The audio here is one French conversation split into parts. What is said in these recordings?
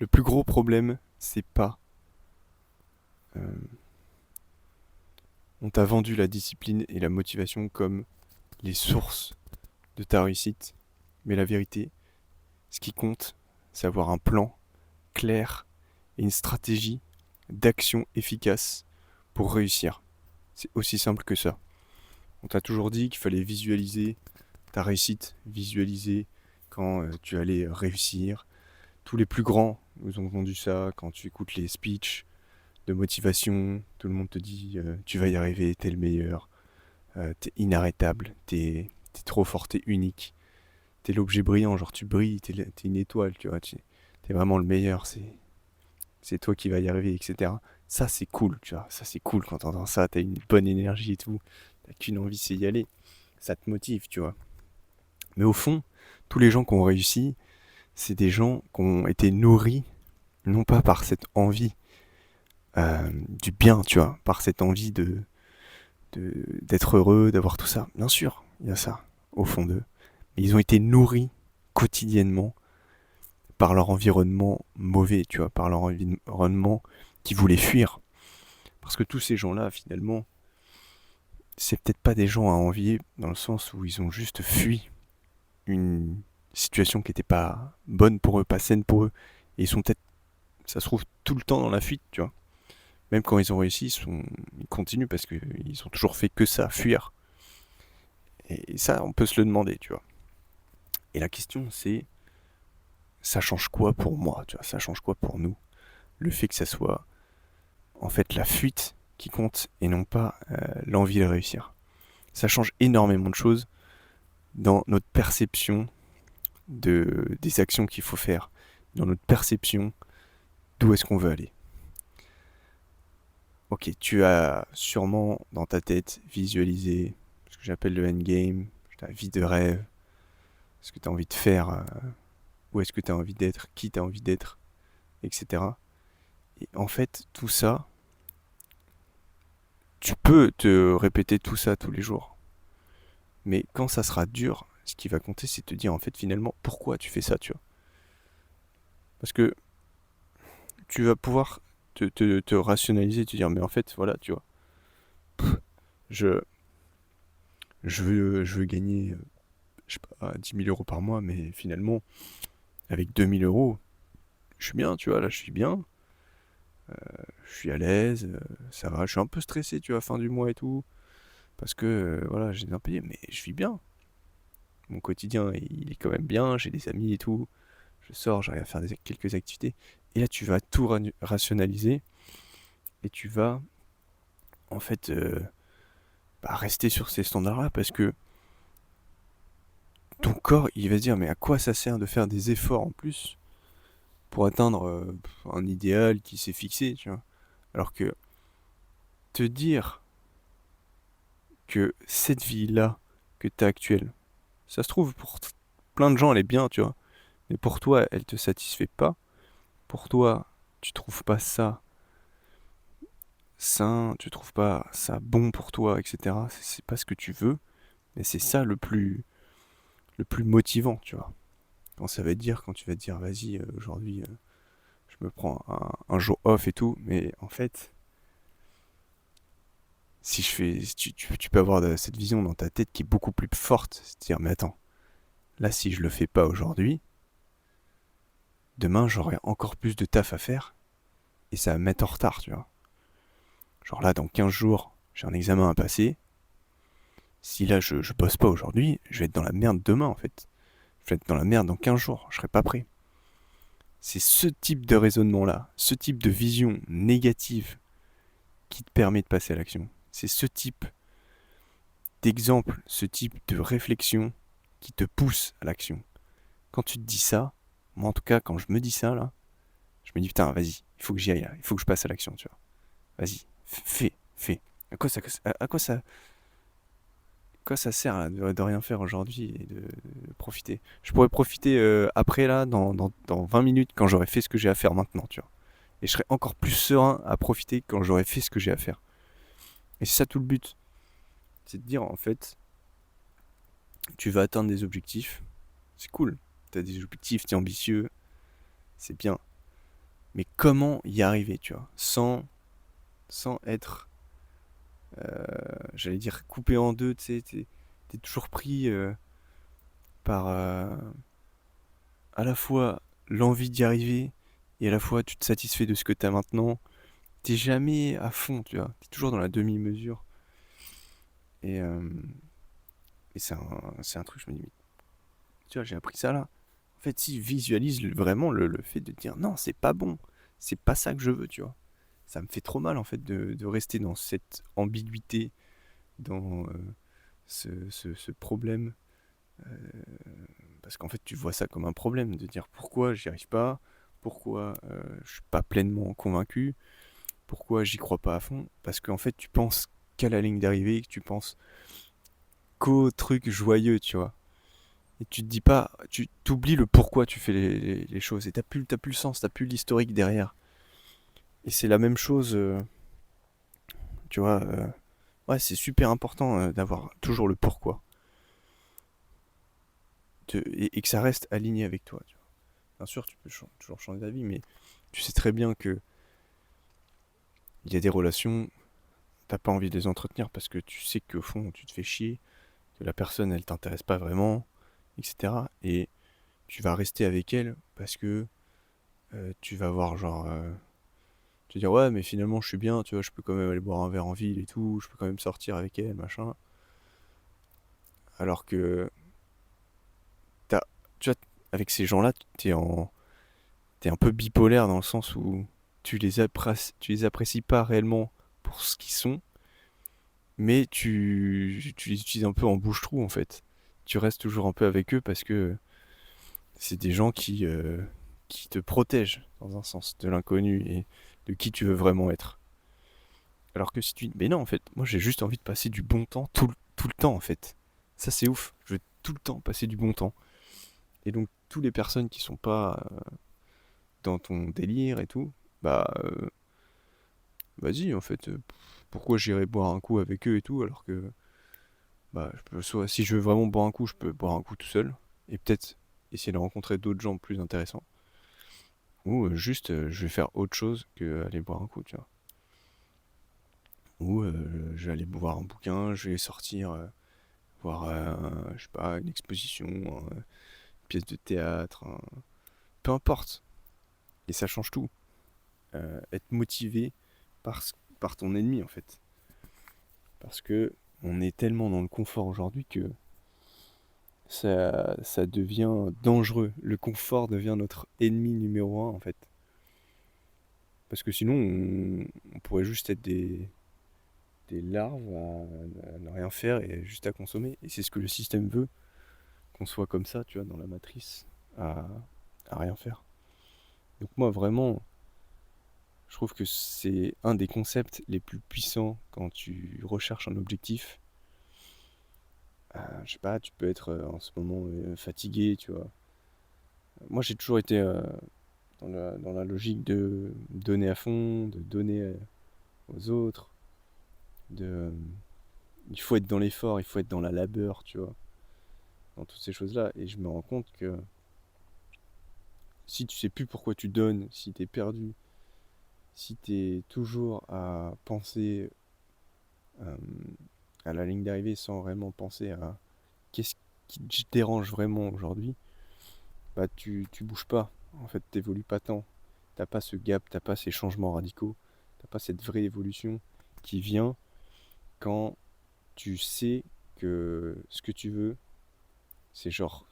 Le plus gros problème, c'est pas... euh, on t'a vendu la discipline et la motivation comme les sources de ta réussite. Mais la vérité, ce qui compte, c'est avoir un plan clair et une stratégie d'action efficace pour réussir. C'est aussi simple que ça. On t'a toujours dit qu'il fallait visualiser ta réussite, visualiser quand tu allais réussir. Tous les plus grands nous ont vendu ça quand tu écoutes les speeches de motivation. Tout le monde te dit tu vas y arriver, t'es le meilleur, t'es inarrêtable, t'es trop fort, t'es unique, t'es l'objet brillant, genre tu brilles, t'es une étoile, tu vois, t'es vraiment le meilleur, c'est toi qui vas y arriver, etc. Ça c'est cool, tu vois, ça c'est cool quand t'entends ça, t'as une bonne énergie et tout, t'as qu'une envie, c'est y aller, ça te motive, tu vois. Mais au fond, tous les gens qui ont réussi, c'est des gens qui ont été nourris, non pas par cette envie du bien, tu vois, par cette envie d'être heureux, d'avoir tout ça. Bien sûr, il y a ça au fond d'eux. Mais ils ont été nourris quotidiennement par leur environnement mauvais, tu vois, par leur environnement qui voulait fuir. Parce que tous ces gens-là, finalement, c'est peut-être pas des gens à envier dans le sens où ils ont juste fui une situation qui n'était pas bonne pour eux, pas saine pour eux. Et ils sont peut-être, ça se trouve, tout le temps dans la fuite, tu vois. Même quand ils ont réussi, ils continuent parce qu'ils ont toujours fait que ça, fuir. Et ça, on peut se le demander, tu vois. Et la question, c'est, ça change quoi pour moi, tu vois, ça change quoi pour nous? Le fait que ça soit, en fait, la fuite qui compte et non pas l'envie de réussir. Ça change énormément de choses dans notre perception des actions qu'il faut faire, dans notre perception d'où est-ce qu'on veut aller. Ok, tu as sûrement dans ta tête visualisé ce que j'appelle le endgame, ta vie de rêve, ce que tu as envie de faire, où est-ce que tu as envie d'être, qui tu as envie d'être, etc. Et en fait, tout ça, tu peux te répéter tout ça tous les jours. Mais quand ça sera dur, ce qui va compter, c'est de te dire en fait finalement pourquoi tu fais ça, tu vois. Parce que tu vas pouvoir te rationaliser, te dire mais en fait voilà, tu vois, je, je veux gagner, je sais pas, 10 000 euros par mois, mais finalement, avec 2 000 euros, je suis bien, tu vois, là je suis bien, je suis à l'aise, ça va, je suis un peu stressé, tu vois, fin du mois et tout, parce que voilà, j'ai des impayés, mais je vis bien. Mon quotidien, il est quand même bien, j'ai des amis et tout, je sors, j'arrive à faire quelques activités. Et là, tu vas tout rationaliser et tu vas, en fait, rester sur ces standards-là parce que ton corps, il va se dire, mais à quoi ça sert de faire des efforts en plus pour atteindre un idéal qui s'est fixé, tu vois. Alors que te dire que cette vie-là que tu as actuelle, ça se trouve pour plein de gens, elle est bien, tu vois. Mais pour toi, elle te satisfait pas. Pour toi, tu trouves pas ça sain, tu trouves pas ça bon pour toi, etc. C'est pas ce que tu veux, mais c'est ça le plus motivant, tu vois. Quand ça va te dire, quand tu vas te dire, vas-y, aujourd'hui, je me prends un jour off et tout, mais en fait, si je fais, si tu peux avoir cette vision dans ta tête qui est beaucoup plus forte, c'est de dire, mais attends, là, si je le fais pas aujourd'hui, demain, j'aurai encore plus de taf à faire et ça va me mettre en retard, tu vois. Genre là, dans 15 jours, j'ai un examen à passer. Si là, je bosse pas aujourd'hui, je vais être dans la merde demain, en fait. Je vais être dans la merde dans 15 jours, je serai pas prêt. C'est ce type de raisonnement-là, ce type de vision négative qui te permet de passer à l'action. C'est ce type d'exemple, ce type de réflexion qui te pousse à l'action. Quand tu te dis ça, moi en tout cas, quand je me dis ça, là, je me dis putain, vas-y, il faut que j'y aille, là. Il faut que je passe à l'action, tu vois. Vas-y, fais, fais. À quoi ça sert là, de rien faire aujourd'hui et de profiter. Je pourrais profiter après là, dans 20 minutes, quand j'aurai fait ce que j'ai à faire maintenant, tu vois. Et je serai encore plus serein à profiter quand j'aurai fait ce que j'ai à faire. Et c'est ça tout le but. C'est de dire en fait, tu vas atteindre des objectifs, c'est cool. T'as des objectifs, t'es ambitieux, c'est bien. mais comment y arriver, tu vois, sans être, j'allais dire, coupé en deux, tu sais, t'es toujours pris par à la fois l'envie d'y arriver et à la fois tu te satisfais de ce que t'as maintenant. T'es jamais à fond, tu vois, t'es toujours dans la demi-mesure. Et, euh, et c'est un truc, je me dis, mais, tu vois, j'ai appris ça là. En fait, si visualise vraiment le fait de dire non, c'est pas bon, c'est pas ça que je veux, tu vois. Ça me fait trop mal en fait de rester dans cette ambiguïté, dans ce problème. euh, Parce qu'en fait, tu vois ça comme un problème, de dire pourquoi j'y arrive pas, pourquoi je suis pas pleinement convaincu, pourquoi j'y crois pas à fond. Parce qu'en fait, tu penses qu'à la ligne d'arrivée, que tu penses qu'au truc joyeux, tu vois. Et tu te dis pas, tu t'oublies le pourquoi tu fais les choses. Et t'as plus le sens, t'as plus l'historique derrière. Et c'est la même chose, tu vois. Ouais, c'est super important d'avoir toujours le pourquoi. Et que ça reste aligné avec toi, tu vois. Bien sûr, tu peux toujours changer d'avis, mais tu sais très bien que il y a des relations, t'as pas envie de les entretenir parce que tu sais qu'au fond, tu te fais chier, que la personne, elle t'intéresse pas vraiment, etc. Et tu vas rester avec elle parce que tu vas voir genre te dire ouais mais finalement je suis bien, tu vois, je peux quand même aller boire un verre en ville et tout, je peux quand même sortir avec elle, machin. Alors que t'as, tu vois, avec ces gens-là, t'es un peu bipolaire dans le sens où tu les apprécies pas réellement pour ce qu'ils sont, mais tu les utilises un peu en bouche-trou en fait. Tu restes toujours un peu avec eux parce que c'est des gens qui te protègent dans un sens de l'inconnu et de qui tu veux vraiment être. Alors que si tu dis, mais non, en fait, moi j'ai juste envie de passer du bon temps tout le temps, en fait. Ça, c'est ouf. Je veux tout le temps passer du bon temps. Et donc, toutes les personnes qui sont pas dans ton délire et tout, bah, vas-y, en fait, pourquoi j'irais boire un coup avec eux et tout, alors que, bah, soit, si je veux vraiment boire un coup, je peux boire un coup tout seul, et peut-être essayer de rencontrer d'autres gens plus intéressants, ou juste, je vais faire autre chose que aller boire un coup, tu vois. Ou je vais aller boire un bouquin, je vais sortir voir, je sais pas, une exposition, une pièce de théâtre, peu importe. Et ça change tout. Être motivé par, par ton ennemi, en fait. Parce que on est tellement dans le confort aujourd'hui que ça devient dangereux. Le confort devient notre ennemi numéro un, en fait. Parce que sinon, on pourrait juste être des larves à ne rien faire et juste à consommer. Et c'est ce que le système veut, qu'on soit comme ça, tu vois, dans la matrice, à, à rien faire. Donc moi, vraiment, je trouve que c'est un des concepts les plus puissants quand tu recherches un objectif. Je sais pas, tu peux être en ce moment fatigué, tu vois. Moi, j'ai toujours été dans la logique de donner à fond, de donner aux autres, de, il faut être dans l'effort, il faut être dans la labeur, tu vois, dans toutes ces choses-là. Et je me rends compte que si tu sais plus pourquoi tu donnes, si t'es perdu, si t'es toujours à penser euh, à la ligne d'arrivée sans vraiment penser à qu'est-ce qui te dérange vraiment aujourd'hui, bah tu bouges pas. En fait, t'évolues pas tant. T'as pas ce gap, t'as pas ces changements radicaux, t'as pas cette vraie évolution qui vient quand tu sais que ce que tu veux, c'est genre,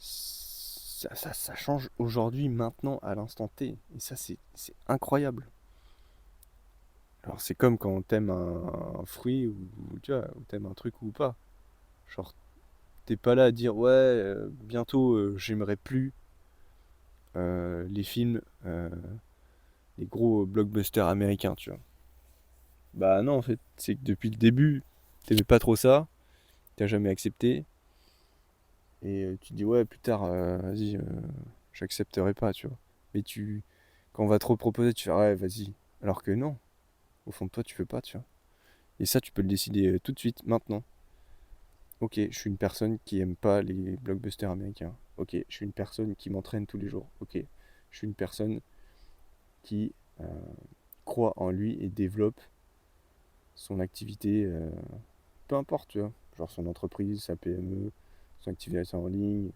ça change aujourd'hui, maintenant, à l'instant T. Et ça, c'est incroyable. Alors, c'est comme quand t'aimes un fruit ou tu vois, ou t'aimes un truc ou pas. Genre, t'es pas là à dire ouais, bientôt j'aimerais plus les films, les gros blockbusters américains, tu vois. Bah non, en fait, c'est que depuis le début, t'aimais pas trop ça, t'as jamais accepté, et tu te dis ouais, plus tard, vas-y, j'accepterai pas, tu vois. Mais quand on va trop proposer, tu fais ouais, vas-y. Alors que non, au fond de toi, tu veux pas, tu vois. Et ça, tu peux le décider tout de suite, maintenant. Ok, je suis une personne qui aime pas les blockbusters américains. Ok, je suis une personne qui m'entraîne tous les jours. Ok, je suis une personne qui croit en lui et développe son activité, peu importe, tu vois. Genre son entreprise, sa PME, son activité en ligne.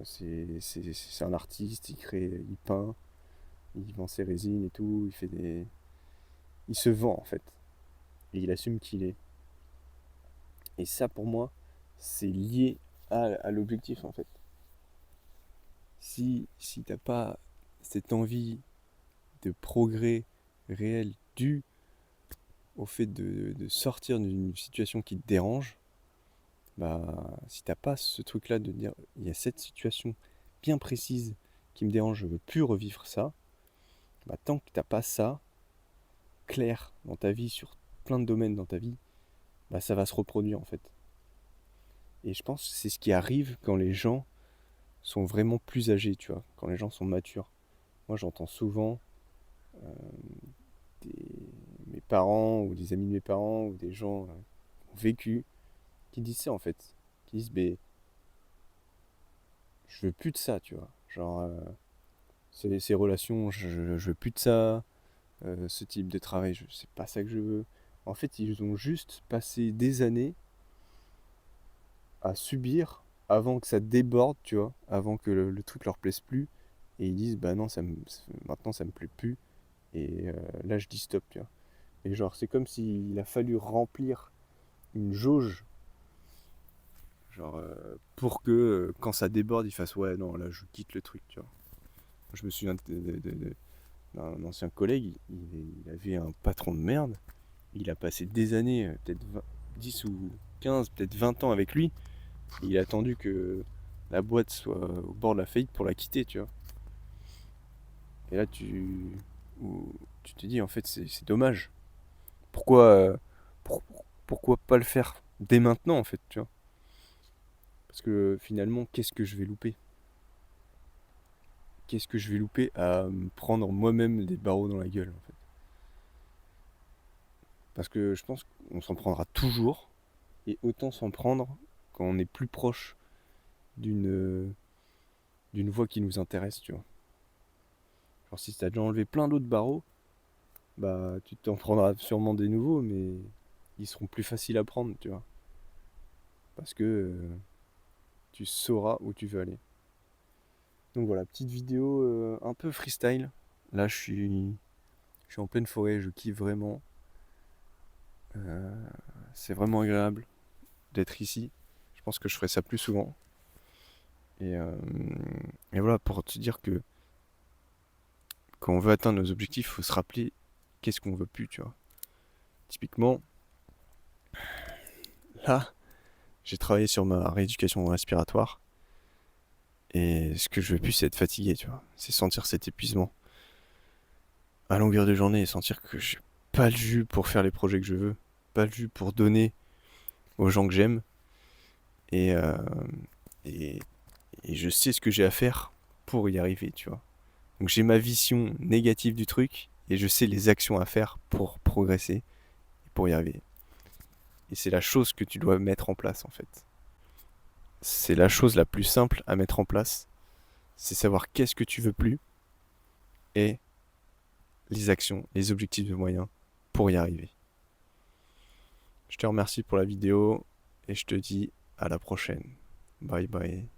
C'est un artiste, il crée, il peint, il vend ses résines et tout, il se vend en fait. Et il assume qui il est. Et ça pour moi, c'est lié à l'objectif en fait. Si t'as pas cette envie de progrès réel dû au fait de sortir d'une situation qui te dérange, bah si t'as pas ce truc là de dire il y a cette situation bien précise qui me dérange, je veux plus revivre ça, bah tant que t'as pas ça clair dans ta vie, sur plein de domaines dans ta vie, bah ça va se reproduire en fait. Et je pense que c'est ce qui arrive quand les gens sont vraiment plus âgés, tu vois, quand les gens sont matures. Moi j'entends souvent mes parents ou des amis de mes parents ou des gens qui ont vécu qui disent ça en fait. Qui disent, mais je veux plus de ça, tu vois. Genre, ces relations, je veux plus de ça. Ce type de travail, c'est pas ça que je veux. En fait, ils ont juste passé des années à subir avant que ça déborde, tu vois, avant que le truc leur plaise plus. Et ils disent, bah non, maintenant ça me plaît plus. Et là, je dis stop, tu vois. Et genre, c'est comme s'il a fallu remplir une jauge, genre, pour que quand ça déborde, ils fassent, ouais, non, là, je quitte le truc, tu vois. Je me souviens d'un ancien collègue, il avait un patron de merde. Il a passé des années, peut-être 10 ou 15, peut-être 20 ans avec lui. Et il a attendu que la boîte soit au bord de la faillite pour la quitter, tu vois. Et là, tu te dis, en fait, c'est dommage. Pourquoi, pour- pourquoi pas le faire dès maintenant, en fait, tu vois. Parce que finalement, qu'est-ce que je vais louper? Qu'est-ce que je vais louper à me prendre moi-même des barreaux dans la gueule, en fait? Parce que je pense qu'on s'en prendra toujours. Et autant s'en prendre quand on est plus proche d'une d'une voie qui nous intéresse, tu vois. Genre si t'as déjà enlevé plein d'autres barreaux, bah tu t'en prendras sûrement des nouveaux, mais ils seront plus faciles à prendre, tu vois. Parce que tu sauras où tu veux aller. Donc voilà, petite vidéo un peu freestyle. Là je suis en pleine forêt, je kiffe vraiment. Euh, c'est vraiment agréable d'être ici. Je pense que je ferai ça plus souvent. Et, euh, et voilà, pour te dire que quand on veut atteindre nos objectifs, il faut se rappeler qu'est-ce qu'on veut plus, tu vois. Typiquement, là, j'ai travaillé sur ma rééducation respiratoire. Et ce que je veux plus, c'est être fatigué, tu vois. C'est sentir cet épuisement à longueur de journée et sentir que j'ai pas le jus pour faire les projets que je veux, pas le jus pour donner aux gens que j'aime. Et, euh, et, et je sais ce que j'ai à faire pour y arriver, tu vois. Donc j'ai ma vision négative du truc et je sais les actions à faire pour progresser et pour y arriver. Et c'est la chose que tu dois mettre en place en fait. C'est la chose la plus simple à mettre en place. C'est savoir qu'est-ce que tu veux plus et les actions, les objectifs de moyens pour y arriver. Je te remercie pour la vidéo et je te dis à la prochaine. Bye bye.